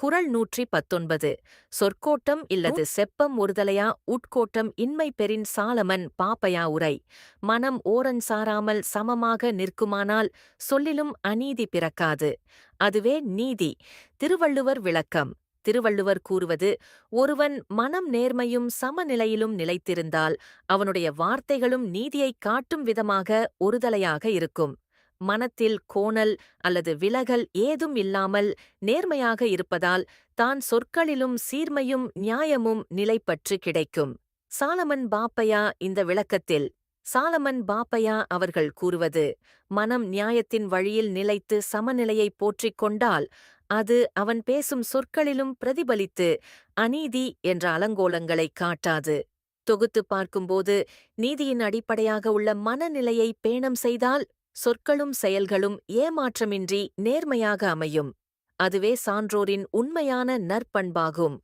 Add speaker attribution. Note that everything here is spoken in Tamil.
Speaker 1: குறள் 119 சொற்கோட்டம் இல்லது செப்பம் ஒருதலையா உட்கோட்டம் இன்மை பெறின் சாலமன் பாப்பையா உரை மனம் ஓரன் சாராமல் சமமாக நிற்குமானால் சொல்லிலும் அநீதி பிறக்காது. அதுவே நீதி. திருவள்ளுவர் விளக்கம். திருவள்ளுவர் கூறுவது, ஒருவன் மனம் நேர்மையும் சமநிலையிலும் நிலைத்திருந்தால் அவனுடைய வார்த்தைகளும் நீதியைக் காட்டும் விதமாக ஒருதலையாக இருக்கும். மனத்தில் கோணல் அல்லது விலகல் ஏதும் இல்லாமல் நேர்மையாக இருப்பதால் தான் சொற்களிலும் சீர்மையும் நியாயமும் நிலைப்பற்று கிடைக்கும். சாலமன் பாப்பையா இந்த விளக்கத்தில் சாலமன் பாப்பையா அவர்கள் கூறுவது, மனம் நியாயத்தின் வழியில் நிலைத்து சமநிலையை போற்றிக் கொண்டால் அது அவன் பேசும் சொற்களிலும் பிரதிபலித்து அநீதி என்ற அலங்கோலங்களை காட்டாது. தொகுத்து பார்க்கும்போது நீதியின் அடிப்படையாக உள்ள மனநிலையை பேணம் செய்தால் சொற்களும் செயல்களும் ஏமாற்றமின்றி நேர்மையாக அமையும். அதுவே சான்றோரின் உண்மையான நற்பண்பாகும்.